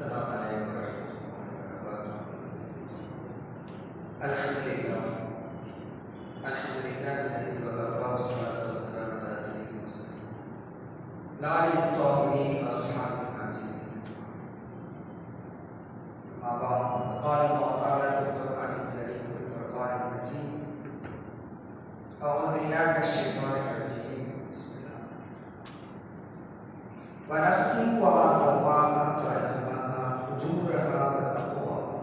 السلام عليكم ورحمة الله وبركاته. الحمد لله الذي وكفى والصلاة والسلام على سيدنا المرسلين لعن الطاغين وأصحاب المعتدين. أما بعد، قال الله تعالى في القرآن الكريم والفرقان المجيد: أعوذ بالله من الشيطان الرجيم. بسم الله. ونفس وما سواها فألهمها فجورها وتقواها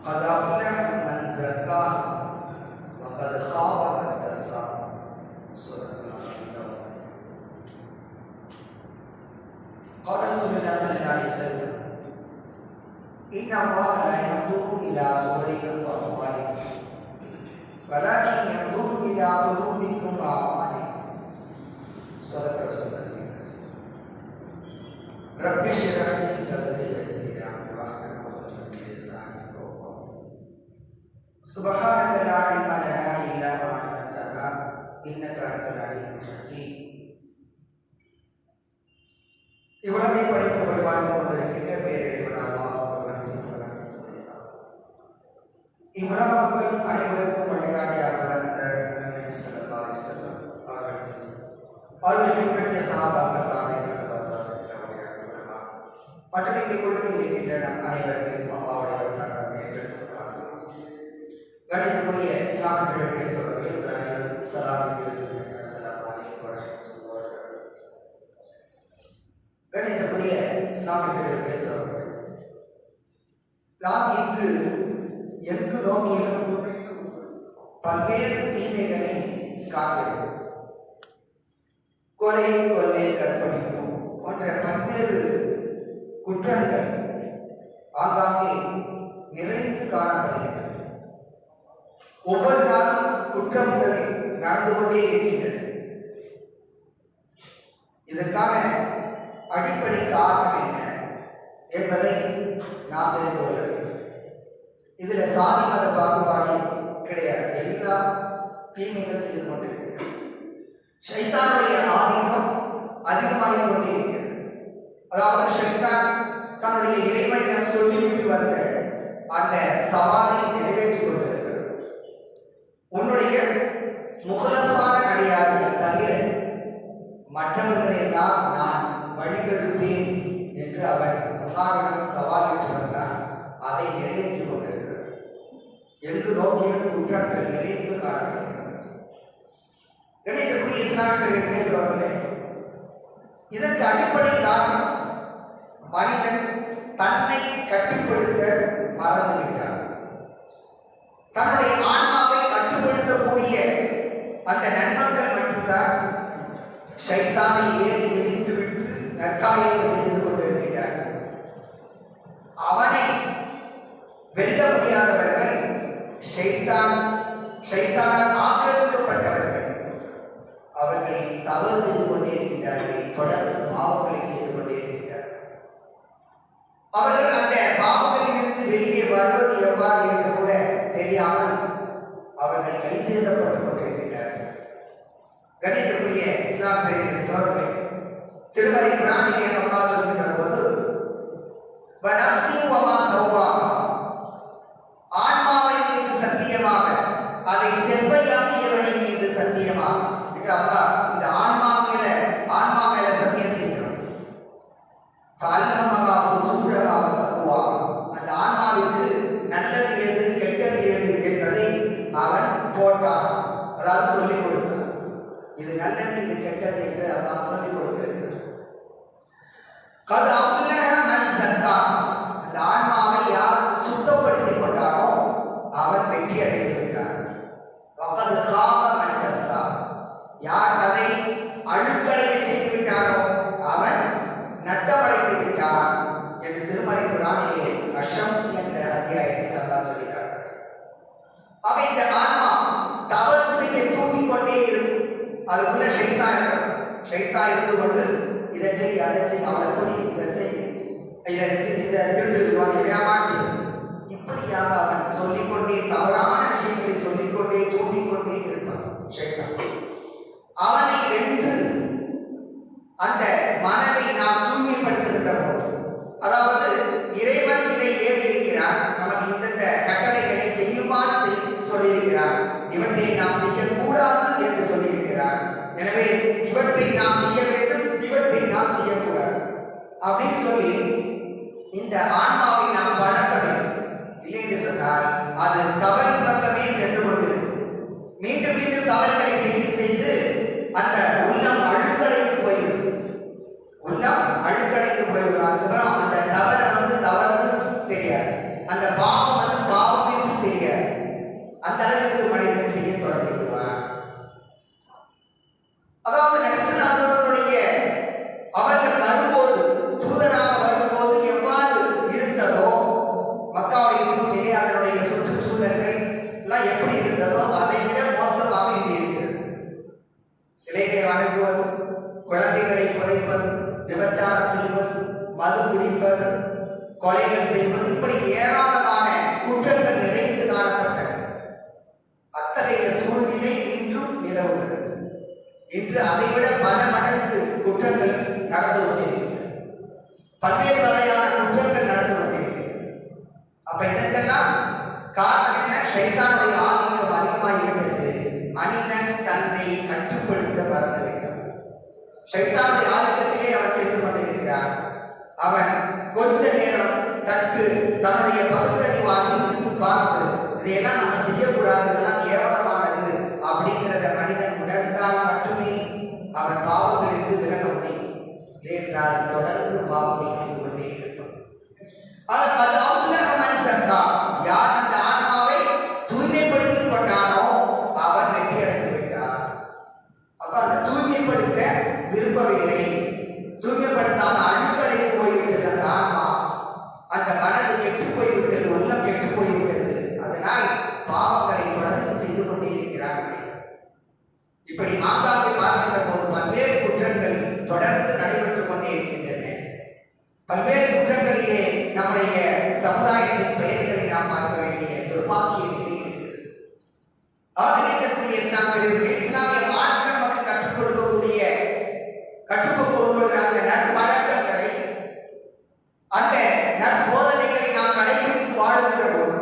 قد أفلح من زكاها وقد خاب من دساها. صدق الله العظيم. قال رسول الله صلى الله عليه وسلم: إن الله لا ينظر إلى صوركم وأموالكم ولكن ينظر إلى قلوبكم وأعمالكم. صدق رسول الله. رب اشرح لي صدري ويسر لي أمري واحلل عقدة من لساني يفقهوا قولي. سبحانك لا علم لنا إلا ما علمتنا إنك أنت العليم الحكيم. இவ்வுலகை படைத்தவரை வாழ்ந்து கொண்டிருக்கின்ற பேரிடைவன் அல்லாஹ் ஒருவனுக்கு வணக்கம் புரிந்தார். இவ்வுலக மக்கள் அனைவருக்கும் வழிகாட்டியாக வந்த நபி ஸல்லல்லாஹு அலைஹி வஸல்லம் அவர்கள் பின்பற்றிய சஹாபாக்கள் தாபிஈன்கள் பட்டணிக்கு கொடுத்து இருக்கின்ற நம் அனைவருக்கும் அல்லாஹ்வுடைய கணிதக்கூடிய இஸ்லாமிய பேசுபவர்கள் அனைவருக்கும் சலாம் தெரிவித்துக் அஸ்ஸலாமு அலைக்கும் வரஹ்மத்துல்லாஹி வபரகாத்துஹு. கணிதக்கூடிய இஸ்லாமிய பேசுபவர்கள் நாம் இன்று எங்கு நோக்கிலும் பல்வேறு தீமைகளை காண்கிறோம். கொலை, கொள்ளை, கற்பழிப்பு போன்ற பல்வேறு குற்றங்கள் ஆங்காங்கே நிறைந்து காணப்படுகின்றன. ஒவ்வொரு நாளும் குற்றங்கள் நடந்து கொண்டே இருக்கின்றன. இதற்கான அடிப்படை காரணம் என்ன என்பதை நாம் தெரிந்து கொள்ள வேண்டும். இதுல சாதி மத பாகுபாடு கிடையாது. எல்லா தீமைகள் செய்து கொண்டிருக்கின்றன. ஷைத்தானுடைய ஆதிக்கம் அதிகமாகிக் கொண்டே இருக்கிறது. அதாவது ஷைத்தான் தன்னுடைய இறைவனிடம் சொல்லிவிட்டு வந்த அந்த சவாலை நிறைவேற்றிக் கொண்டிருக்கிறது. உன்னுடைய முகலசான அடியார்கள் தவிர மற்றவர்களெல்லாம் நான் வழிகெடுப்பேன் என்று அவன் அல்லாஹ்விடம் சவாலிட்டு வந்தான். அதை நிறைவேற்றிக் கொண்டிருக்கிறது. எங்கு நோக்கிலும் குற்றங்கள் நிறைந்து காணப்படுகின்றன. கணிதக்கூடிய இஸ்லாமிய பேசுபவர்களே, இதற்கு அடிப்படை காரணம் மனிதன் தன்னை கட்டுப்படுத்த மறந்துவிட்டார். தன்னுடைய ஆன்மாவை கட்டுப்படுத்தக்கூடிய அந்த நன்மக்கள் மட்டும்தான் ஷைத்தானை ஏறி மிதித்துவிட்டு நற்காரியங்களை செய்து கொண்டிருக்கிறார்கள். அவனை வெல்ல முடியாதவர்கள் ஷைத்தானால் ஆக்கிரமிக்கப்பட்டவர்கள். அவர்கள் தவறு செய்து கொண்டே இருக்கின்றார்கள். தொடர்ந்து பாவங்களை செய்து கொண்டே இருக்கின்றார்கள். அவர்கள் அந்த பாவங்களிலிருந்து வெளியே வருவது எவ்வாறு என்று கூட தெரியாமல் அவர்கள் கை செய்தப்பட்டுக் கொண்டிருக்கின்றார்கள். கணிதக்கூடிய இஸ்லாமிய சோதனை திருமறை குர்ஆனிலே அல்லாஹ் சொல்கின்ற போது வனஃஸி வமா சவ்வாஹா, ஆன்மாவின் மீது சத்தியமாக, அதை செவ்வையாக்கியவனின் மீது சத்தியமாக. அல்லாஹ் இந்த ஆன்மா மேல சத்தியம் செய்கிறோம். ஃபஅல்ஹமஹா ஃபுஜூரஹா வ தக்வாஹா, அந்த ஆன்மாவிற்கு நல்லது எது கெட்டது எது என்பதை அவன் போட்டான், அதாவது சொல்லிக் கொடுத்தான். இது நல்லது, இது கெட்டது என்று அல்லாஹ் சொல்லிக் கொடுத்திருக்கிறார். கத் அஃப்லஹ மன் ஸக்காஹா, அந்த ஆன்மாவை யார் சுத்தப்படுத்திக் கொண்டானோ அவன் வெற்றி அடைந்து விட்டான். வகத் காப மன் தஸ்ஸா, யார் அதை அழுக்கடைய செய்து விட்டானோ அவன் நட்டமடைந்து விட்டான் என்று திருமறை குர்ஆனிலே அஷம்ஸ் என்ற அத்தியாயத்தில் அல்லாஹ் சொல்கிறார். அவை இந்த ஆன்மா தவறு செய்ய தூண்டிக் கொண்டே இருக்கும். அதுக்குள்ள ஷைத்தான் இருந்து கொண்டு இதை செய், அதை செய், அவனை கொடி, இதை செய், இதை திருடு, இவனை ஏமாற்று, இப்படியாக அவன் சொல்லிக்கொண்டே தவறான விஷயங்களை சொல்லிக்கொண்டே தூண்டிக்கொண்டே இருப்பான் ஷைத்தான். அவனை வென்று அந்த மனதை நாம் தூய்மைப்படுத்துகின்ற போது, அதாவது கொலைகள் செய்வது, இப்படி ஏராளமான குற்றங்கள் நிறைந்து காணப்பட்டன. அத்தகைய சூழ்நிலை இன்றும் நிலவுகிறது. இன்று அதைவிட பல மடங்கு குற்றங்கள் நடந்து கொண்டிருக்கின்றன. பல்வேறு வகையான குற்றங்கள் நடந்து கொண்டிருக்கின்றன. அப்ப இதற்கெல்லாம் காரணம் என்ன? ஷைத்தானுடைய ஆதிக்கம் அதிகமாகிவிட்டது. மனிதன் தன்னை கட்டுப்படுத்த மறந்துவிட்டான். ஷைத்தானுடைய ஆதிக்கத்திலே அவன் சென்று கொண்டிருக்கிறான். அவன் கொஞ்ச நேரம் சற்று தன்னுடைய பகுத்தறிவால் சிந்தித்து பார்த்து, இதையெல்லாம் நம்ம செய்யக்கூடாது, இதெல்லாம் கேவலமானது அப்படிங்கிறத மனிதன் உணர்ந்தால் மட்டுமே அவன் பாவங்களிலிருந்து விலக முடியும். என்றால் தொடர்ந்து பாவங்கள் செய்து கொண்டே இருக்கும். அது அவுலகமன் சத்தா, யார் அந்த ஆன்மாவை தூய்மைப்படுத்திக் கொண்டானோ அவன் வெற்றி அடைந்து விட்டார். அப்ப அந்த தூய்மைப்படுத்த விரும்பவில்லை, தூய்மைப்படுத்தாம அழுக்கடைந்து போய்விட்டது அந்த ஆன்மா. அந்த மனது கெட்டு போய்விட்டது, உள்ளம் கெட்டு போய்விட்டது. அதனால் பாவங்களை தொடர்ந்து செய்து கொண்டே இருக்கிறார்கள். இப்படி ஆங்காங்கே பார்க்கின்ற போது பல்வேறு குற்றங்கள் தொடர்ந்து நடைபெற்றுக் கொண்டே இருக்கின்றன. பல்வேறு குற்றங்களிலே நம்முடைய சமுதாயத்தின் பெயர்களை நாம் பார்க்க வேண்டிய துர்பாக்கிய நிலை இருக்கிறது. ஆதரிக்கக்கூடிய இஸ்லாமிய மார்க்கம் நமக்கு கற்றுக் கொடுக்கக்கூடிய அந்த நற்பழக்கங்களை, அந்த நற்போதனைகளை நாம் கடைபிடித்து வாழுகின்ற போது,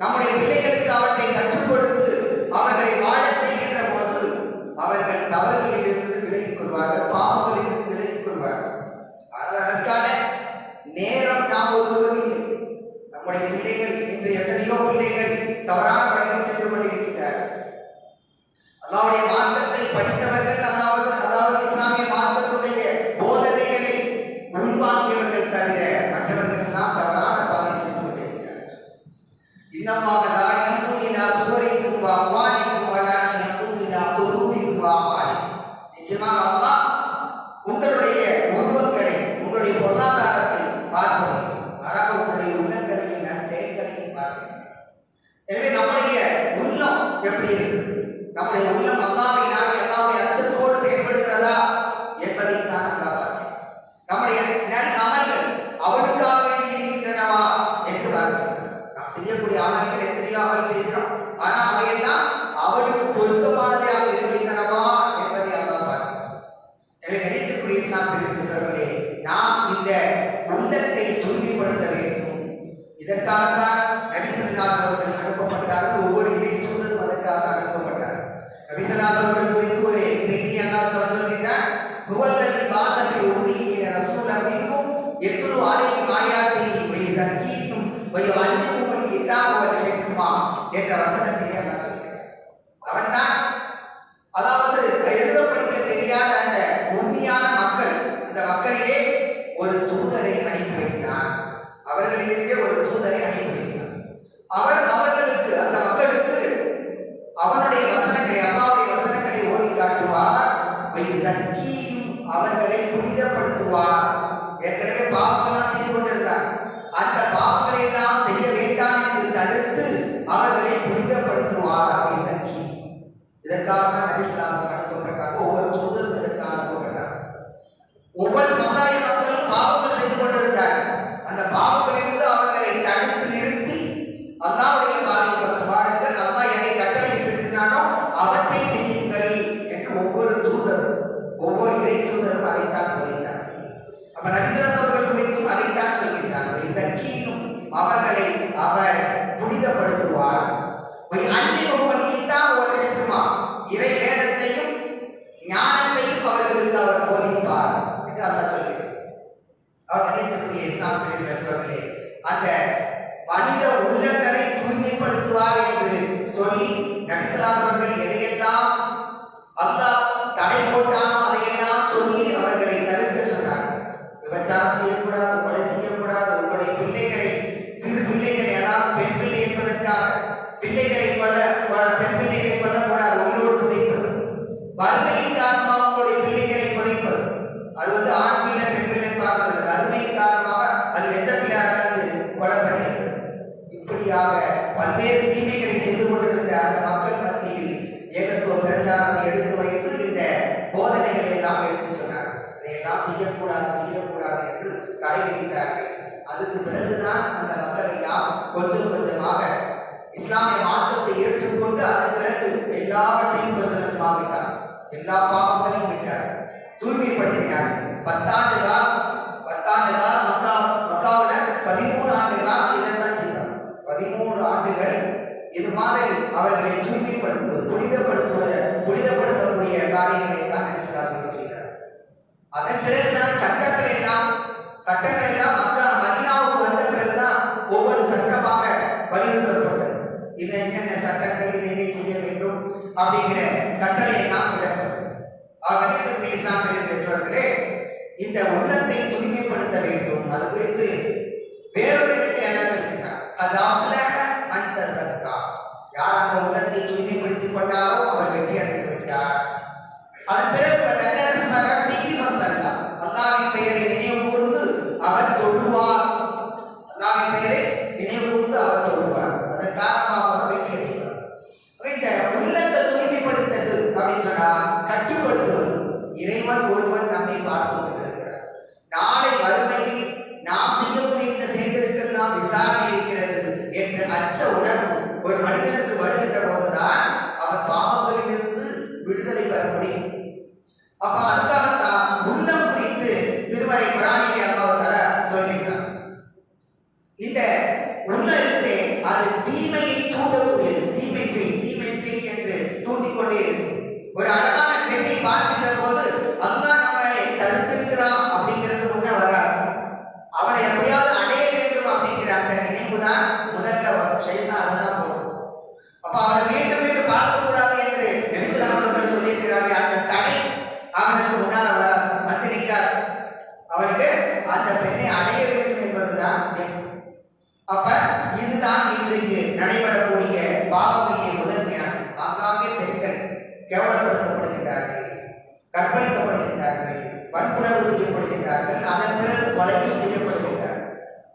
நம்முடைய பிள்ளைகளுக்கு அவற்றை கற்றுக் கொடுத்து அவர்களை வாழச் செய்கின்ற போது அவர்கள் தவறுகளில் இருந்து விலகிக் கொள்வார்கள், பாவங்களில் இருந்து விலகிக் கொள்வார்கள். ஆனால் அதற்கான நேரம் நாம் ஒதுக்குவதில்லை. நம்முடைய பிள்ளைகள் இன்று எத்தனையோ பிள்ளைகள் தவறான வழியில் சென்று கொண்டிருக்கிறார்கள். அல்லாஹ்வுடைய மார்க்கத்தை படித்தவர்கள், அதாவது இஸ்லாமிய மார்க்கத்துடைய போதனைகளை உள்வாங்கியவர்கள் தவிர மற்றவர்கள் எல்லாம் தவறான பாதையில் சென்று கொண்டிருக்கிறார்கள். இன்னமாக லா யன்துரு இலா சுவரிக்கும் வ அம்வாலிக்கும் வலாகின் யன்துரு இலா குலூபிக்கும் வ அமாலிக்கும். நிச்சயமாக அல்லாஹ் உங்களுடைய உருவங்களை, உங்களுடைய பொருளாதாரத்தை பார்ப்பதில்லை, மாறாக உங்களுடைய உள்ளங்களையும் செயல்களையும் பார்க்கிறேன். எனவே நம்முடைய உள்ளம் எப்படி இருக்கு? நம்முடைய உள்ளம் அல்லாஹ்வை நாடி அல்லாஹ்வுடைய அச்சத்தோடு செயல்படுகிறதா என்பதை தான் அல்லாஹ் பார்க்கிறேன். நம்முடைய நல் அமல்கள் அவனுக்காக வேண்டி இருக்கின்றனவா என்று பார்க்கிறேன். நாம் செய்யக்கூடிய அமல்கள் எத்தனையோ அமல் செய்கிறோம், ஆனால் அவையெல்லாம் அவனுக்கு பொருத்தமானதாக இருக்கின்றனவா என்பதை அல்லாஹ் பார்க்கிறேன். எனவே கணிதத்துக்குரிய இஸ்லாமியர்களே, நாம் இந்த உள்ளத்தை தூய்மைப்படுத்த வேண்டும். இதற்காகத்தான் நபி ஸல்லல்லாஹு அலைஹி வஸல்லம் அனுப்பப்பட்டார்கள். ஒவ்வொரு இறை தூதரும் அதற்காக அனுப்பப்பட்டார். நபி ஸல்லல்லாஹு அலைஹி வஸல்லம் குறித்து ஒரு செய்தி அல்லாஹ் தஆலா சொல்கிறார். ஹுவல்லதி பாஸல் உம்மீன ரசூலன் மின்ஹும் யத்லு அலைஹிம் ஆயாத்திஹி வ யுஸக்கீஹும் வ யுஅல்லிமுஹுல் கிதாப வல் ஹிக்மா என்ற வசனத்தை அல்லாஹ் சொல்கிறார். அவன்தான், அதாவது எழுத படிக்க தெரியாத அந்த உண்மையான மக்கள், அந்த மக்களிலே ஒரு தூதரை அனுப்பி வைத்தான். அவர்களிலிருந்தே ஒரு தூதரை அனுப்பி வைத்தான். அவர் அவர்களுக்கு, அந்த மக்களுக்கு அவனுடைய வசனங்களை, அல்லாஹ்வுடைய வசனங்களை ஓதி காட்டுவார். அவர்களை புனிதப்படுத்துவார். ஏற்கனவே பாவங்கள்லாம் செய்து கொண்டிருந்தார். அந்த பாவங்களை எல்லாம் செய்ய வேண்டாம் என்று தடுத்து அவர்களை புனிதப்படுத்துவார். இதற்காக நபி ஸல்லல்லாஹு அலைஹி வஸல்லம் அனுப்பப்பட்டார். ஒவ்வொரு தூதரும் இதற்காக அனுப்பப்பட்டார். ஒவ்வொரு சமுதாய மக்களும் பாவங்கள் செய்து கொண்டிருந்தார்கள். அந்த பாவங்களிலிருந்து அவர்களை தடுத்து நிறுத்தி அல்லாஹ்வுடைய பாதையில் வாருங்கள், அல்லாஹ் எதை கட்டளையிட்டிருக்கிறானோ அவற்றை செய்யுங்கள் என்று ஒவ்வொரு தூதரும், ஒவ்வொரு இறை தூதரும் அதைத்தான் போதித்தார். அப்ப நபி ஸல்லல்லாஹு அலைஹி வஸல்லம் குறித்தும் அதைத்தான் சொல்கின்றார். அவர்களை அவர் புனிதப்படுத்துவார். அன்னிமுகல் கிதாப வல் ஹிக்மா, இறை வேதத்தையும் ஞானத்தையும் அவர்களுக்கு அவர் போதிப்பார் என்று அல்லாஹ் சொல்கிறார். அவர் நினைக்கக்கூடிய இஸ்லாமியர்களே, அந்த மனித உள்ளங்களை தூய்மைப்படுத்துவார் என்று சொல்லி நபி ஸல்லல்லாஹு அலைஹி வஸல்லம் எதையெல்லாம் அல்லாஹ் தடை போட்டானோ அதையெல்லாம் சொல்லி அவர்களை தவிர்க்க சொன்னார். விபச்சாரம் செய்யக்கூடாது, கொலை செய்யக்கூடாது, உங்களுடைய பிள்ளைகளை, சிறு பிள்ளைகளை, அதாவது பெண் பிள்ளை என்பதற்காக பிள்ளைகளை பெண் பிள்ளைகளை கொல்லக்கூடாது, உயிரோடு புதைப்பது, வறுமையின் காரணமாக உங்களுடைய பிள்ளைகளை புதைப்பது, அது ஆண் பிள்ளை பெண் பிள்ளை பார்ப்பதில்லை, வறுமையின் காரணமாக அது எந்த பிள்ளையாக இருந்தாலும் சரி கொலை பண்ணியிருக்கிறது. இப்படியாக பல்வேறு தீமைகளை செய்து கொண்டிருந்த அந்த மக்கள் மத்தியில் ஏகத்துவ பிரச்சாரத்தை எடுத்து வைத்து இந்த போதனைகளை எல்லாம் எடுத்து சொன்னார்கள். இதையெல்லாம் செய்யக்கூடாது என்று தடை விதித்தார்கள். அதுக்கு பிறகுதான் அந்த கொஞ்சம் கொஞ்சமாக இஸ்லாமிய மார்க்கத்தை ஏற்றுக்கொண்டு அதன் பிறகு எல்லாவற்றையும் கொஞ்சம் கொஞ்சமாக விட்டார். எல்லா பாவங்களையும் விட்டார், தூய்மைப்படுத்தினார். 10 ஆண்டு காலம் மக்காவில் 13 ஆண்டு காலம் இதைத்தான் செய்தார். 13 ஆண்டுகள் இது மாதிரி அவர்களை தூய்மைப்படுத்துவது, புனிதப்படுத்தக்கூடிய காரியங்களை தான் நபிகள் செய்தார். அதன் பிறகுதான் சட்டங்கள் எல்லாம் மக்கா மதீனாவுக்கு வந்த பிறகுதான் ஒவ்வொரு சட்டமாக வலியுறுத்தப்பட்டது. இதை என்னென்ன சட்டங்கள், இதை செய்ய வேண்டும் அப்படிங்கிற கட்டளை எல்லாம் விடப்பட்டது. ஆகவே இஸ்லாமிய பேசுவார்களே, இந்த உள்ளத்தை தூய்மைப்படுத்த வேண்டும். அது குறித்து வேறொரு இடத்தில் என்ன சொல்கிறார்? யார் அந்த உள்ளத்தை தூய்மைப்படுத்திக் கொண்டாரோ அவர் வெற்றி அடைந்து விட்டார். அதன் பிறகு அல்லாஹ்வின் பெயரை நினைவு கூர்ந்து அவர் தொழுவார். அல்லாஹ்வின் பெயரை நினைவு கூர்ந்து அவர் தொழுவார். அதன் காரணமாக அவர் வெற்றி அடைவார். இந்த உள்ளத்தை தூய்மைப்படுத்தது அப்படின்னு சொன்னா கட்டுப்படுத்துவது. இறைவன் ஒருவன் நம்மை பார்த்து கொண்டிருக்கிறார். நாளை வறுமையில் நாம் செய்யக்கூடிய இந்த செயல்களுக்கெல்லாம் விசாரணை இருக்கிறது என்ற அச்ச உணர்வு ஒரு மனிதனுக்கு வருகின்ற போதுதான் அவன் பாவங்களிலிருந்து விடுதலை பெற முடியும். அப்ப அதுக்காகத்தான் உள்ளம் குறித்து திருமறை குர்ஆனிலே அல்லாஹ் தஆலா சொல்கிறார். இந்த உள்ளம் இருக்குதே, அது தீமையை தூண்டக்கூடியது. தீமை செய் என்று தூண்டிக்கொண்டே இருக்கும். ஒரு அழகான பெண்ணை பார்க்கின்ற போது அல்லாஹ் நம்மை தடுத்திருக்கிறான் அப்படிங்கிறது முன்ன வராது. அவரை எப்படியாவது அடைய வேண்டும் அப்படிங்கிற அந்த நினைவு தான் முதல்ல வரும். ஷைத்தான் அதை தான் போடும். அப்ப அவரை மீண்டும் மீண்டும் பார்க்க கூடாது என்று நபிகள் சொல்லியிருக்கிறார்கள். அந்த தடை அவனுக்கு முன்னால் வந்து நிற்காது. அவனுக்கு அந்த பெண்ணை அடைய வேண்டும் என்பதுதான். அப்ப இதுதான் இன்றைக்கு நடைபெறக்கூடிய பாவங்களிலே முதன்மையானது. ஆங்காங்கே பெண்கள் கேவலப்படுத்தப்படுகின்றார்கள், கற்பழிக்கப்படுகின்றார்கள், வன்புணர்வு செய்யப்படுகின்றார்கள், அதன் பிறகு கொலைகள் செய்யப்படுகின்றார்கள்.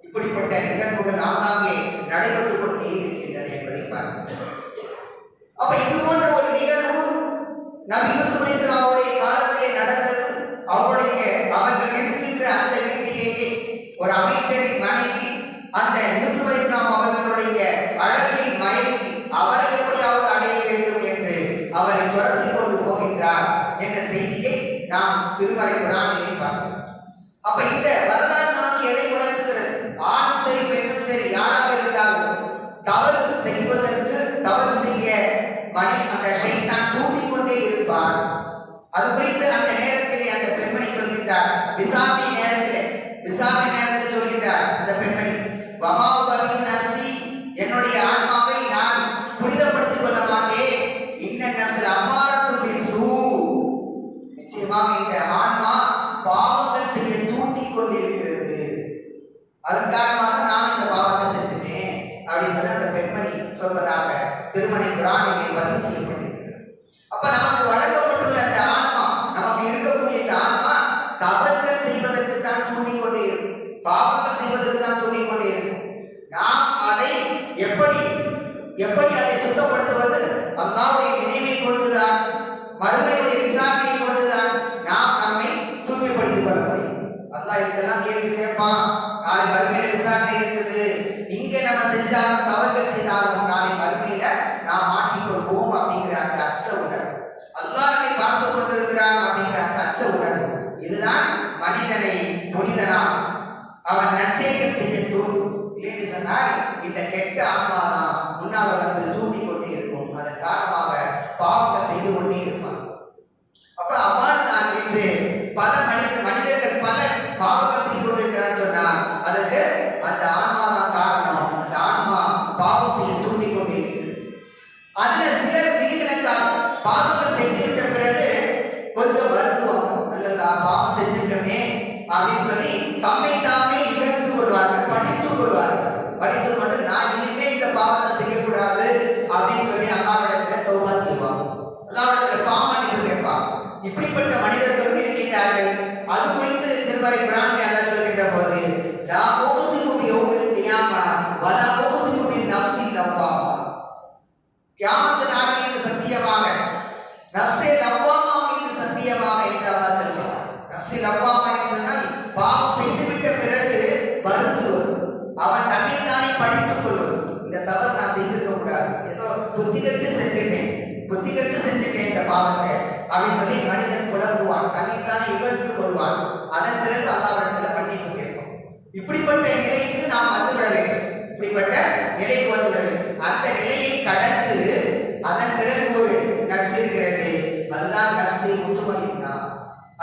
இப்படிப்பட்ட நிகழ்வுகள் ஆங்காங்கே நடைபெற்றுக் கொண்டே இருக்கின்றன என்பதை பார்க்கிறோம். அப்ப இது போன்ற ஒரு நிகழ்வு நபி யூசுப் அலைஹிஸ்ஸலாமுடைய காலத்திலே நடந்தது. அவர்கள் இருக்கின்ற அந்த வீட்டிலேயே ஒரு அமைச்சரின் மனைவி அந்த யூசுப் அலைஹிஸ்ஸலாம் அவர்களுடைய அழகில் மயங்கி அவரை எப்படியாவது அடைய வேண்டும் என்று அவரை துரத்தி கொண்டு போகின்றார் என்ற செய்தியை நாம் திருமறை குர்ஆனிலே பார்க்கிறோம். அப்ப இந்த வரலாறு நமக்கு எதை உணர்த்துகிறது? ஆணும் சரி பெண்ணும் சரி யாராக இருந்தாலும் தவறு செய்ய அந்த ஷைத்தான் தூண்டிக் கொண்டே இருப்பார். அது குறித்து அந்த நேரத்திலே அந்த பெண்மணி சொல்கின்றார். விசாரணை நேரத்தில் சொல்கின்றார் அந்த பெண்மணி, என்னுடைய ஆன்மாவை நான் புனிதப்படுத்திக் கொள்ள மாட்டேன். நிச்சயமாக இந்த ஆன்மா பாவங்கள் செய்ய தூண்டிக் கொண்டிருக்கிறது. அதன் காரணமாக நான் இந்த பாவத்தை செஞ்சுட்டேன் அப்படின்னு சொல்லி அந்த பெண்மணி சொல்வதாக திருமறை குர்ஆனிலே பதிவு செய்யப்பட்டிருக்கிறது. அப்ப நமக்கு வழங்கப்பட்டுள்ள அந்த ஆன்மா, நமக்கு இருக்கக்கூடிய இந்த ஆன்மா தவறுகள் செய்வதற்கு தான் தூண்டிக் கொண்டே இருக்கும், பாவங்கள் செய்வதற்கு தான் தூண்டிக் கொண்டே இருக்கும். நாம் அதை எப்படி அதை சுத்தப்படுத்துவது? அல்லாஹ்வுடைய நினைவை கொண்டுதான், மறுமையுடைய விசாரணையை கொண்டுதான் நாம் நம்மை தூய்மைப்படுத்திக் கொள்ள முடியும். அல்லாஹ் இதெல்லாம் கேள்வி கேட்பான். நாளை மறுமையில விசாரணை இருக்குது. இங்க நம்ம செஞ்சாலும் தவறுகள் செய்தாலும் நாளை மறுமையில நாம் மாட்டிக்கொள்வோம் அப்படிங்கிற அந்த அச்ச உணர்வு, அல்லாஹ் நம்மை பார்த்து கொண்டிருக்கிறான் அப்படிங்கிற அந்த அச்ச உணர்வு, இதுதான் மனிதனை புனிதனாம் அவன் நற்செயல்கள் செய்ய தூண்டும். இல்லைன்னு சொன்னால் இந்த கெட்ட ஆன்மாதான் முன்னால வந்து தூண்டிக் கொண்டே இருக்கும். அதன் காரணமாக பாவங்கள் செய்து கொண்டே இருப்பான். அப்ப அவ்வாறு தான் என்று பல மனிதர்கள் பல பாவங்கள் செய்து கொண்டிருக்கிறான்னு சொன்னால் அதற்கு அந்த ஆன்மா தான் காரணம். அந்த ஆன்மா பாவம் செய்ய தூண்டிக் கொண்டே இருக்கிறது. அதுல சிலர் விதிவிலக்காக பாவங்கள் செய்துவிட்ட பிறகு கொஞ்சம் வருந்துவாங்க. அல்ல பாவம் செஞ்சுட்டோமே அப்படின்னு சொல்லி தம்மை தாமே இழந்து கொள்வார்கள், படித்துக் கொண்டு நான் இனிமே இந்த பாவத்தை செய்யக்கூடாது அப்படின்னு சொல்லி அல்லாஹ்விடத்துல தௌபா செய்வாங்க, அல்லாஹ்விடத்துல பாவமன்னிப்பு கேட்பாங்க. இப்படிப்பட்ட மனிதர்கள் இருக்கின்றார்கள். அது குறித்து திருமறை குர்ஆனில் அல்லாஹ் சொல்கின்ற போது, லா உக்ஸிமு பியௌமில் கியாமா வலா உக்ஸிமு பின் நஃப்ஸில் லவ்வாமா, கியாமத் நாள் மீது சத்தியமாக, நஃப்ஸே லவ்வாமா மீது சத்தியமாக என்று அல்லாஹ் சொல்கிறார். நஃப்ஸே லவ்வாமா என்று சொன்னால் பாவம் செய்துவிட்ட பிறகு வருந்துவது, அவன் தன்னைத்தானே படித்துக் கொள்வது, இப்படிப்பட்ட நிலைக்கு நாம் வந்துவிட வேண்டும். இப்படிப்பட்ட நிலைக்கு வந்துவிட வேண்டும். அந்த நிலையை கடந்து அதன் பிறகு ஒரு நஃப்ஸ் இருக்கிறது. அதுதான் நஃப்ஸே முத்துமையின்னா.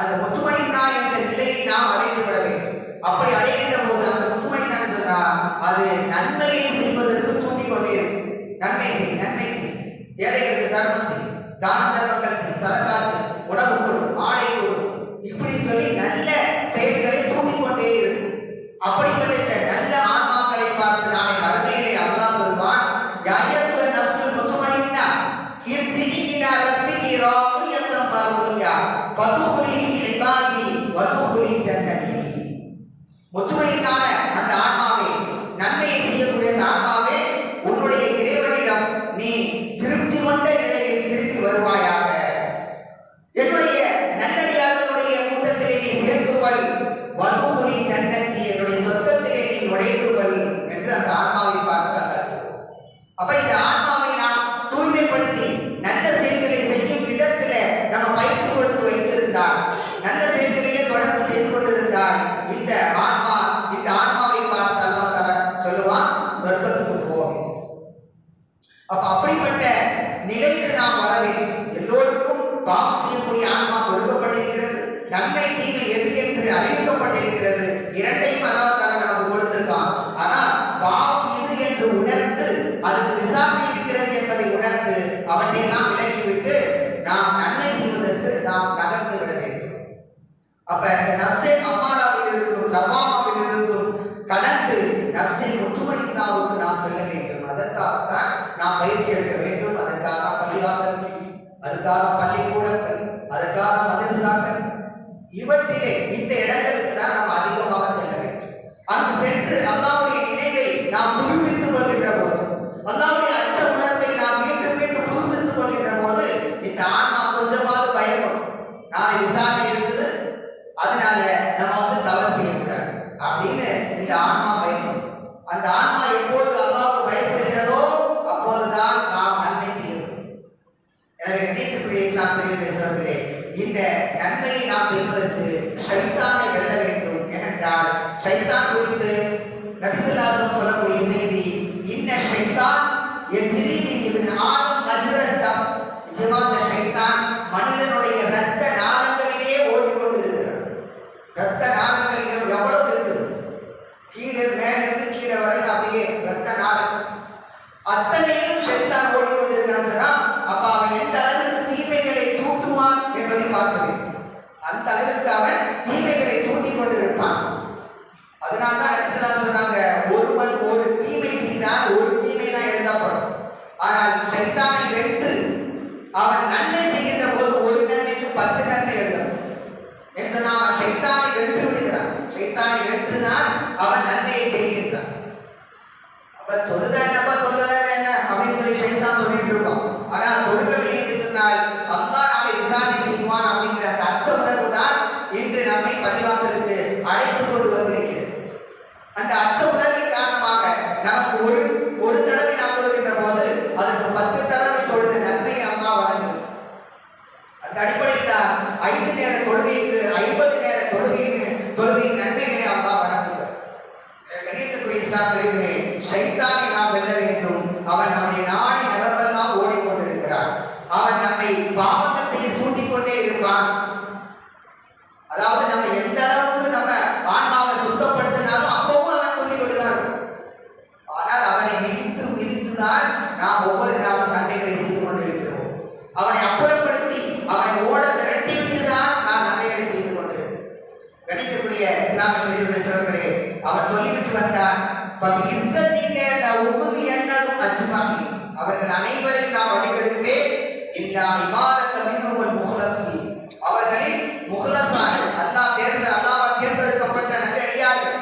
அந்த முத்துமையின்னா என்ற நிலையை நாம் அடைந்து விட வேண்டும். அப்படி அடைகின்ற போது அந்த முத்துமையின்னா சொன்னா அது நன்மையை செய்வதற்கு தூண்டிக் கொண்டே இருக்கும். நன்மை செய், நன்மை செய், ஏழைகளுக்கு தர்மம் செய், தான தர்மங்கள் செய், சதகா செய், உணவு கொடு, ஆடை கொடு, இப்படி சொல்லி நல்ல செயல்களை தூண்டிக் கொண்டே இருக்கும். அப்படிப்பட்ட இந்த நல்ல ஆன்மாக்களை பார்த்து நாளை மறுமையிலே அல்லாஹ் சொல்வான், யா அய்யுஹன் நஃப்ஸுல் முத்மஇன்னா இர்ஜிஇ இலா ரப்பிகி ராதியத்தன் மர்தியா ஃபதுகுலி ஃபீ இபாதி வதுகுலி ஜன்னதி. முத்துமையினான அந்த ஆன்மாவே, நன்மையை செய்யக்கூடிய அந்த ஆன்மாவே, உன்னுடைய இறைவனிடம் நீ திருப்தி கொண்ட நிலையில் திருப்பி வருவாயாக. என்னுடைய நல்லடியார்களுடைய கூட்டத்திலே நீ சேர்ந்து கொள், வதுகுலி ஜன்னதி, என்னுடைய சொர்க்கத்திலே நீ நுழைந்து கொள் என்று அந்த ஆன்மாவை பார்த்து அல்லாஹ் சொல்றார். அப்ப இந்த ஆன்மாவை நாம் தூய்மைப்படுத்தி நல்ல செயல்களை செய்யும் விதத்திலே நம்ம பயிற்சி கொடுத்து வைத்திருந்தால், நல்ல செயல்களையே தொடர்ந்து செய்து கொண்டிருந்தால் இந்த ஆன்மாவை பார்த்து அல்லாஹ் தஆலா சொல்லுவான், சொர்க்கத்துக்கு போ. அப்ப அப்படிப்பட்ட நிலைக்கு நாம் வர வேண்டும். எல்லோருக்கும் பாவம் செய்யக்கூடிய ஆன்மா கொடுக்கப்பட்டிருக்கிறது. நன்மை தீமை எது என்று அறிவிக்கப்பட்டிருக்கிறது. இரண்டையும் அல்லாஹ் தஆலா நமக்கு கொடுத்திருக்கான். ஆனா பாவம் இது என்று உணர்ந்து அதுக்கு விசாரணை இருக்கிறது என்பதை உணர்ந்து அவற்றையெல்லாம் விலக்கிவிட்டு நாம் நன்மை செய்வதற்கு நாம் நகர்ந்து விட வேண்டும். அப்ப இந்த நஃப்ஸே அம்மாராவில் இருந்தும் லவ்வாமாவில் இருந்தும் கடந்து நஃப்ஸே முத்துமையின்னாவுக்கு நாம் செல்ல வேண்டும். அதற்காகத்தான் நாம் பயிற்சி எடுக்க வேண்டும். அதற்காக பள்ளிவாசல்கள், அதுக்காக பள்ளிக்கூடங்கள், அதற்காக மதரசாக்கள், இவற்றிலே இந்த இடங்களுக்கு தான் நாம் அதிகமாக செல்ல வேண்டும். அங்கு சென்று அல்லாஹ்வுடைய நினைவை நாம் புதுப்பித்துக் கொள்கின்ற போது, அல்லாஹ்வுடைய அச்ச உணர்வை நாம் மீண்டும் மீண்டும் புதுப்பித்துக் கொள்கின்ற போது இந்த ஆன்மா கொஞ்சமாவது பயப்படும். நாளை விசாரணை இருக்குது, அதனால நம்ம தவறு செய்யக்கூடாது அப்படின்னு இந்த ஆன்மா பயப்படும். அந்த ஆன்மா எப்போது அல்லாஹ்வுக்கு பயப்படுகிறதோ அப்போதுதான் நாம் நன்மை செய்ய முடியும். எனவே கண்ணியத்திற்குரிய இஸ்லாம் பெரியவர்களே, சகோதரர்களே, இந்த நன்மையை நாம் செய்வதற்கு ஷைத்தானை வெல்ல வேண்டும். ஏனென்றால் ஷைத்தான் குறித்து நபி ஸல்லல்லாஹு அலைஹி வஸல்லம் சொல்லக்கூடிய செய்தி, இன்ன ஷைத்தான் யஜ்ரி மின் இப்னி ஆதம் மஜ்ரத்தம். நிச்சயமாக ஷைத்தான் மனிதனுடைய இரத்த நாளங்களிலே ஓடிக்கொண்டிருக்கிறான். இரத்த நாளங்கள் எவ்வளவு இருக்குது, கீழே மேலிருந்து கீழே வரை அப்படியே இரத்த நாளங்கள் அத்தனையும் ஷைத்தான் ஓடிக்கொண்டிருக்கிறான் சொன்னா அப்ப அவன் எந்த அளவிற்கு தீமைகளை தூண்டுவான் என்பதை பார்க்க வேண்டும். அந்த அளவிற்கு அவன் தீமைகளை தூண்டிக் கொண்டிருப்பான். அதனால்தான் நபி ஸல்லல்லாஹு அலைஹி வஸல்லம் சொன்னாங்க, ஒருவன் ஒரு தீமை செய்தால் ஒரு தீமை தான் எழுதப்படும். ஆனால் ஷைத்தானை வென்று அவன் நன்மை செய்கின்ற போது ஒரு நன்மைக்கு 10 நன்மை எழுதப்படும் என்று சொன்னால் அவன் ஷைத்தானை வென்று விடுகிறான். ஷைத்தானை வென்றுதான் அவன் நன்மையை செய்கின்றான். அப்ப தொழுதா என்னப்பா, தொழுதா என்ன அப்படின்னு சொல்லி ஷைத்தான் சொல்லிட்டு இருப்பான். ஆனா தொழுகவில்லை என்று சொன்னால் அல்லாஹ் நாளை விசாரணை செய்வான் அப்படிங்கிற அந்த அச்ச உணர்வு தான் இன்று நம்மை பள்ளிவாசலுக்கு அழைத்துக் கொண்டு வந்திருக்கிறது. அந்த அச்ச உணர்வின் காரணமாக நமக்கு ஒரு தடவை நாம் தொழுகின்ற போது அதற்கு 10 தடவை தொழுத நன்மையை அம்மா வழங்கும். அந்த அடிப்படையில் தான் 5 நேர தொழுகைக்கு 50 நேர தொழுகையின் நன்மைகளை அம்மா வழங்குகிறார். கண்ணியத்திற்குரிய இஸ்லாம் பெரியவர்களே, ஷைத்தானை நாம் வெல்ல வேண்டும். அவன் நம்முடைய நாடி நரம்பெல்லாம் ஓடிக்கொண்டிருக்கிறான். அவன் நம்மை பாவங்கள் செய்ய தூண்டிக் கொண்டே இருப்பான். அதாவது நம்ம எந்த அளவுக்கு நம்ம ஆன்மாவை சுத்தப்படுத்தினாலும் அப்பவும் அவன் தூண்டிக் கொண்டுதான் இருக்கும். ஆனால் அவனை மிதித்துதான் நாம் ஒவ்வொரு நாளும் நன்மைகளை செய்து கொண்டிருக்கிறோம். அவனை அப்புறப்படுத்தி அவனை ஓட விரட்டி விட்டுதான் நாம் நன்மைகளை செய்து கொண்டிருக்கிறோம். கணிக்கக்கூடிய இஸ்லாமிய பெரியவர்களே, சகோதரர்களே, அவன் சொல்லிவிட்டு வந்தான், அவர்கள் அனைவரையும் நாம் வழிகெடுப்பேன். அவர்களில் முஹ்லஸான அல்லாஹ்வால் தேர்ந்தெடுக்கப்பட்ட நல்லடியார்கள்,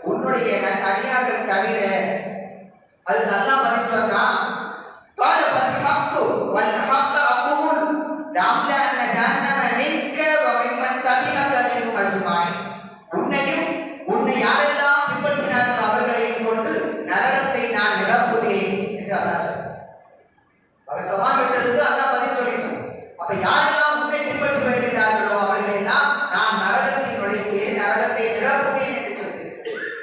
உன்னுடைய அடியார்கள் தவிர. அதுக்கு அல்லாஹ் பதில் சொன்னான், உன்னையும் உன்னை யாரெல்லாம் பின்பற்றினார்கள் அவர்களையும் கொண்டு நரகத்தை நான் நிரப்புவேன் என்று அல்லாஹ் சொன்னார். அவன் சவால் விட்டதுக்கு அல்லாஹ் பதில் சொல்லிட்டான். அப்ப யாரெல்லாம் உன்னை பின்பற்றி வருகிறார்களோ அவர்களை எல்லாம் நான் நரகத்தை நுழைப்பேன், நரகத்தை நிரப்புவேன் என்று சொல்லியிருக்கிறேன்.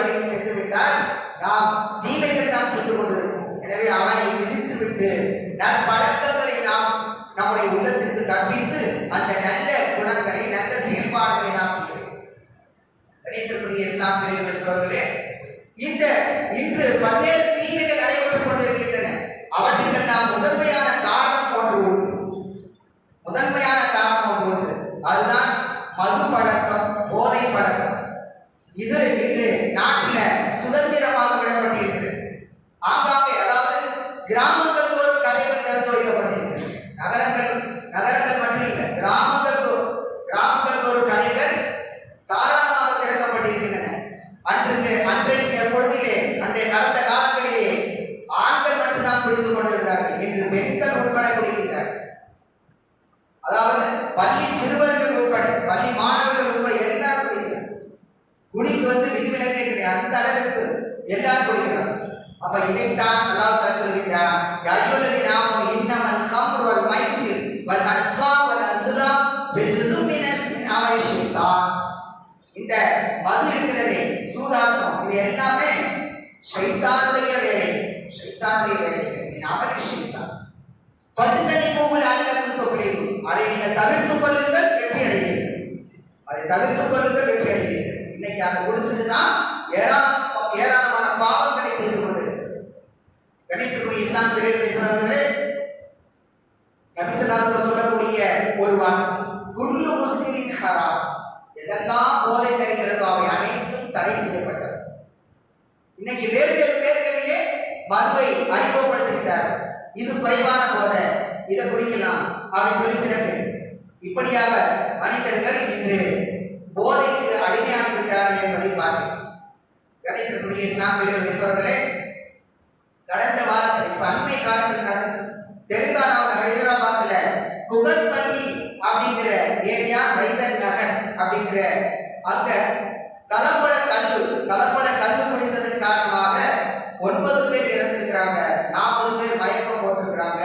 வழியில் சென்று விட்டால் நாம் தீமைகள் தான் செய்து கொண்டிருக்கோம். எனவே அவனை விதித்து விட்டு நற்பழக்கங்களை நாம் நம்முடைய உள்ளத்திற்கு கற்பித்து அந்த நல்ல குணங்களை நல்ல செயல்பாடுகளை நாம் செய்ய வேண்டும். கணிதத்துக்குரிய இஸ்லாம் பெரியவர்களே சகோதரர்களே, இந்த இன்று பல்வேறு தீமைகள் நடைபெற்றுக் கொண்டிருக்கின்றன. அவற்றுக்கெல்லாம் முதன்மையான காரணம் ஒன்று உண்டு. முதன்மையான காரணம் ஒன்று உண்டு. அதுதான் மது பழக்கம், போதை பழக்கம். இது இன்று நாட்டில் சுதந்திரமாக விடப்பட்டிருக்கிறது. ஆங்காங்கே, அதாவது கிராமங்கள் தோறும் கடைகள் திறந்து வைக்கப்பட்டிருக்கிறது. நகரங்கள் மட்டும் இல்லை, கிராமங்கள் தோறும் கடைகள் தாராளமாக திறக்கப்பட்டிருக்கின்றன. அன்றைய பொழுதிலே, அன்றைய கடந்த காலங்களிலே ஆண்கள் மட்டும்தான் குடித்து கொண்டிருந்தார்கள். இன்று பெண்கள் உட்பட குடிக்கின்றார்கள். அதாவது பள்ளி சிறுவர்கள் உட்பட, பள்ளி மாணவர்கள் உட்பட எல்லாரும் குடிக்கிறார். குடிக்கு விதிவிலக்கே கிடையாது. அந்த அளவிற்கு எல்லாரும் குடிக்கிறார். அப்ப இதைத்தான் அல்லாஹ் தஆலா சொல்கிறார், யா அய்யுஹல்லதீன ஆமனூ இன்னமல் ஹம்ரு வல் மைஸிர் வல் அன்ஸாப் வல் அஸ்லாம் ரிஜ்ஸும் மின் அமலி ஷைத்தான். இந்த மது இருக்கிறதே, சூதாட்டம், இது எல்லாமே ஷைத்தானுடைய வேலை, ஷைத்தானுடைய வேலைகள். மின் அமலி ஷைத்தான் ஃபஜ்தனிபூஹு லஅல்லக்கும் துஃப்லிஹூன். அதை நீங்கள் தவிர்த்துக் கொள்ளுங்கள், வெற்றி அடைவீர்கள். அதை தவிர்த்துக் கொள்ளுங்கள், வெற்றி அடைவீர்கள். இன்னைக்கு அதை குடிச்சிட்டு தான் ஏராளமான பாவங்களை செய்து கொண்டிருக்கிறது. கணிதத்துக்குரிய இஸ்லாம் பெரியவர்களே சகோதரர்களே, நபி ஸல்லல்லாஹு அலைஹி வஸல்லம் சொல்லக்கூடிய ஒரு வார்த்தை, குல்லு முஸ்கிரின் ஹராம். எதெல்லாம் போதை தருகிறதோ அவை அனைத்தும் தடை செய்யப்பட்டது. இன்னைக்கு வேறு வேறு பேர்களிலே மதுவை அறிமுகப்படுத்துகிறார்கள். இது குறைவான போதை, இதை குடிக்கலாம் அப்படின்னு சொல்லி சில பேர். இப்படியாக மனிதர்கள் இன்று போதைக்கு அடிமையாகிவிட்டார்கள் என்பதை பார்க்கிறோம். கணிதத்துக்குரிய இஸ்லாம் பெரியவர்களே சகோதரர்களே, கடந்த வாரத்தில், இப்ப அண்மை காலத்தில் நடந்து தெலுங்கானாவில் ஹைதராபாத்ல குகர்பள்ளி அப்படிங்கிற ஏரியா, ஹைதர் நகர் அப்படிங்கிற அங்க கலப்பட கல்லு குடித்ததன் காரணமாக 9 பேர் இறந்திருக்கிறாங்க, 40 பேர் மயக்கம் போட்டிருக்கிறாங்க.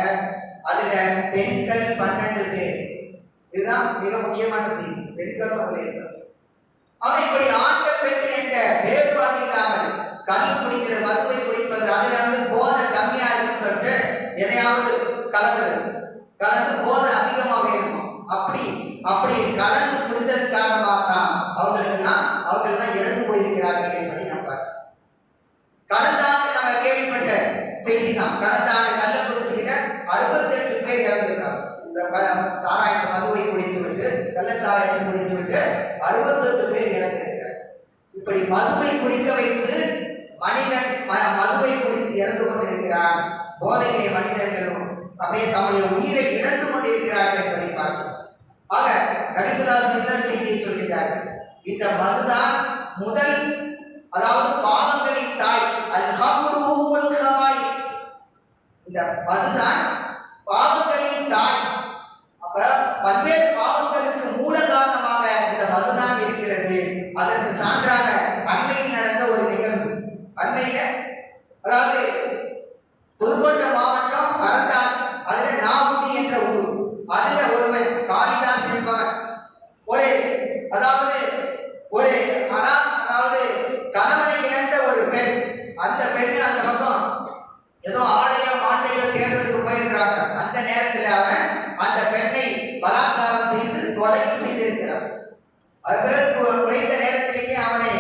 அதுல பெண்கள் 12 பேர். இதுதான் மிக முக்கியமான செய்தி. பெண்களும் அதுல இருக்காங்க. ஆக இப்படி ஆண்கள் பெண்கள் என்ற வேறுபாடு இல்லாமல் கல்லு குடிக்கிற, மதுவை குடிப்பது, அதுல போதை கம்மியா இருக்குன்னு சொல்லிட்டு எதையாவது கலந்து போதை அதிகமா வேணுமா, அப்படி கலந்து குடித்தது காரணமாக தான் அவர்களெல்லாம் இறந்து போயிருக்கிறார்கள் என்பதை நாம் பார்க்கிறோம். கடந்த ஆண்டு நம்ம கேள்விப்பட்ட செய்தி தான். கடந்த ஆண்டு கள்ளக்குறிச்சியில 68 பேர் இறந்திருக்காங்க. இந்த சாராயத்தை, மதுவை குடித்துவிட்டு, கள்ள சாராயத்தை குடித்துவிட்டு 68 பேர் இறந்திருக்கிறார். இப்படி மதுவை குடிக்க வைத்து மனிதன் மதுவை குடித்து இறந்து கொண்டிருக்கிறான். போதையிலே மனிதர்களும் அப்படியே தம்முடைய உயிரை இழந்து கொண்டிருக்கிறார்கள் என்பதை பார்க்கிறோம். ஆக நபி ஸல்லல்லாஹு அலைஹி வஸல்லம் செய்தியை சொல்கிறார்கள், இந்த மதுதான் முதல், அதாவது பாவங்களின் தாய். அல் ஹம்ரு வல் ஹபாயிஸ். இந்த மதுதான் பாவங்களின் தாய். அப்ப பல்வேறு பாவங்களுக்கு மூல காரணமாக இந்த மதுதான் இருக்கிறது. அதற்கு சான்றாக அண்மையில் நடந்த ஒரு நிகழ்வு. அண்மையில, அதாவது புதுக்கோட்டை மாவட்டம் அறந்தாங்கி, அதுல நாகுடி என்ற ஊர், அதுல ஒருவன் காளிதாஸ் என்பவன் அதாவது கணவனை இழந்த ஒரு பெண், அந்த பெண்ணு அந்த பக்கம் ஏதோ ஆடையோ மாட்டையோ தேடுறதுக்கு போயிருக்கிறாங்க. அந்த நேரத்தில் அவன் அந்த பெண்ணை பலாத்காரம் செய்து கொலையும் செய்திருக்கிறான். அது பிறகு குறைந்த நேரத்திலேயே அவனை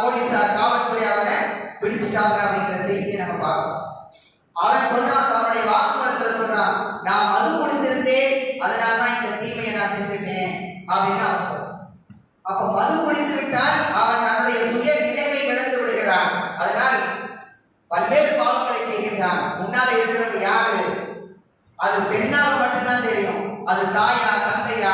போலீசார், காவல்துறை அவனை பிடிச்சிட்டாங்க அப்படிங்கிற செய்தியை நம்ம பார்க்கணும். அவன் சொல்றான், தன்னுடைய வாக்குமூலத்தில் சொல்றான், நான் மது குடித்திருந்தேன், அதனால்தான் இந்த தீமையை நான் செஞ்சிருக்கேன் அப்படின்னு அவன் சொல்றான். அப்ப மது குடித்து விட்டால் அவன் தன்னுடைய சுய நினைவை இழந்து விடுகிறான். அதனால் பல்வேறு பாவங்களை செய்கின்றான். முன்னால இருக்கிறது யாரு? அது பெண்ணாக மட்டும்தான் தெரியும். அது தாயா, தந்தையா,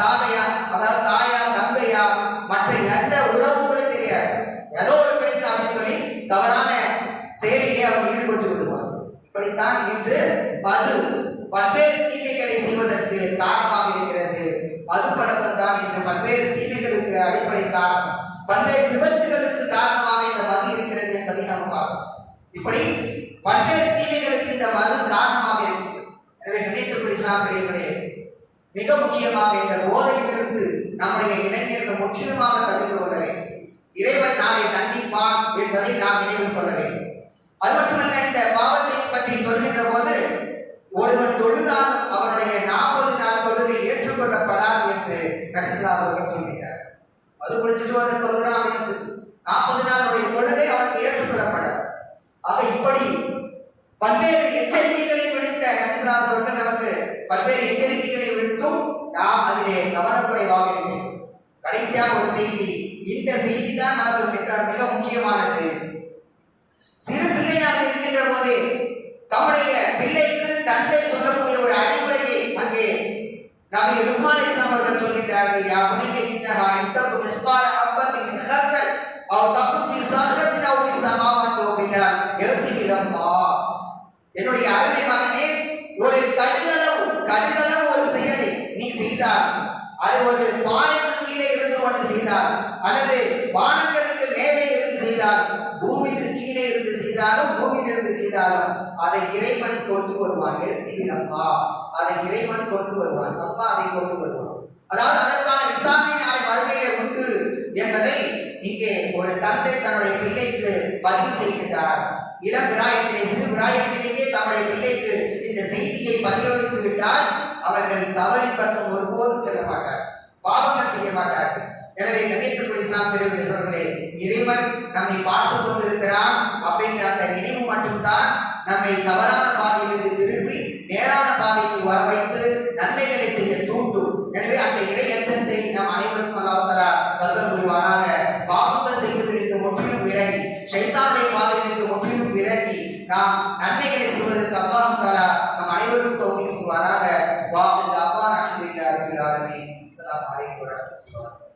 தாகையா, அதாவது தாயா, தந்தையா, மற்ற எந்த உறவு கூட தெரியாது. ஏதோ ஒரு பெண் அப்படின்னு சொல்லி தவறான செயலிலே அவன் ஈடுபட்டு விடுவான். இப்படித்தான் இன்று மது பல்வேறு தீமைகளை செய்வதற்கு காரணமாக இருக்கிறது. மது பழக்கம் தான் இன்று பல்வேறு தீமைகளுக்கு அடிப்படை காரணம், பல்வேறு விபத்துகளுக்கு காரணமாக இந்த மது இருக்கிறது என்பதை நாம் பார்க்கிறோம். இப்படி பல்வேறு தீமைகளுக்கு இந்த மது காரணமாக இருக்கிறது. எனவே கணிதத்துக்குரிய இஸ்லாம் பெரியவர்களே, மிக முக்கியமாக இந்த போதையிலிருந்து நம்முடைய இளைஞர்கள் முற்றிலுமாக தவிர்த்து கொள்ள வேண்டும். இறைவன் நாளை தண்டிப்பான் என்பதை நாம் நினைவில் கொள்ள வேண்டும். அது மட்டுமல்ல, இந்த பாவத்தை பற்றி சொல்கின்ற போது ஒருவன் தொழுதாலும் அவருடைய 40 நாள் தொழுகை ஏற்றுக்கொள்ளப்படாது என்று நபிஸல்லல்லாஹு அலைஹி வஸல்லம் சொல்கிறார். அது குடிச்சிட்டு வந்து தொழுகிறான் அப்படின்னு சொல்லி 40 நாளுடைய தொழுகை அவனுக்கு ஏற்றுக்கொள்ளப்படாது. ஆக இப்படி பல்வேறு எச்சரிக்கைகளை விடுத்த நபிஸல்லல்லாஹு அலைஹி வஸல்லம் நமக்கு பல்வேறு எச்சரிக்கைகளை விடுத்தும் நாம் அதிலே கவனக்குறைவாக இருக்கிறோம். கடைசியாக ஒரு செய்தி, இந்த செய்தி தான் நமக்கு மிக மிக முக்கியமானது. சிறு பிள்ளையாக இருக்கின்ற போதே தம்முடைய பிள்ளைக்கு தந்தை சொல்லக்கூடிய ஒரு அறிவுரையை அங்கே நபி லுக்மான் அலைஹிஸ்ஸலாம் அவர்கள் சொல்கிறார்கள். யா புனிய இன்னஹா இன்தகு மிஸ்கால ஹப்பத்தின் மின் ஹர்தல் அவ் தகுன் ஃபீ ஸஹரத்தின் அவ் ஃபீ ஸமாவாத்தி அவ் ஃபில் அர்த் யஅதி பில்லாஹ். என்னுடைய அருமை மகனே, ஒரு கடுகளவு ஒரு செயலை நீ செய்தால், அது ஒரு பாறைக்கு கீழே இருந்து கொண்டு செய்தால் அல்லது வானங்களுக்கு மேலே இருந்து செய்தால், பூமிக்கு கீழே இருந்து செய்தாலும் பூமியில் இருந்து செய்தாலும் அதை இறைவன் கொண்டு வருவான். அதை இறைவன் கொண்டு வருவான். அல்லா அதை கொண்டு வருவான். அதாவது அதற்கான விசாரணை நாளை மறுமையிலே உண்டு என்பதை இங்கே ஒரு தந்தை தன்னுடைய பிள்ளைக்கு பதிவு செய்கின்றார். இளம் பிராயத்திலே, சிறு பிராயத்திலேயே தன்னுடைய பிள்ளைக்கு இந்த செய்தியை பதிவு வைத்து விட்டால் அவர்கள் தவறின் பக்கம் ஒருபோதும் செல்ல மாட்டார், பாவங்கள் செய்ய மாட்டார்கள். எனவே கண்ணியத்துக்குரிய இஸ்லாம் பெரியவர்களே சகோதரர்களே, இறைவன் நம்மை பார்த்து கொண்டிருக்கிறான் அப்படிங்கிற அந்த நினைவு மட்டும்தான் நம்மை தவறான பாதையிலிருந்து திருப்பி நேரான பாதைக்கு வர வைத்து நன்மைகளை செய்ய தூண்டும். எனவே அந்த இறை அச்சத்தை நாம் அனைவருக்கும் அல்லாஹ் தஆலா தந்தல் புரிவானாக. பாவங்கள் செய்வதிலிருந்து முற்றிலும் விலகி, ஷைத்தானுடைய பாதையிலிருந்து முற்றிலும் விலகி நாம் நன்மைகளை செய்வதற்கு அல்லாஹ் தஆலா நம் அனைவருக்கும் தௌஃபீக் செய்வானாக. வா பில் அல்ஹம்துலில்லாஹி ரப்பில் ஆலமீன். அஸ்ஸலாமு அலைக்கும் வரஹ்மத்துல்லாஹி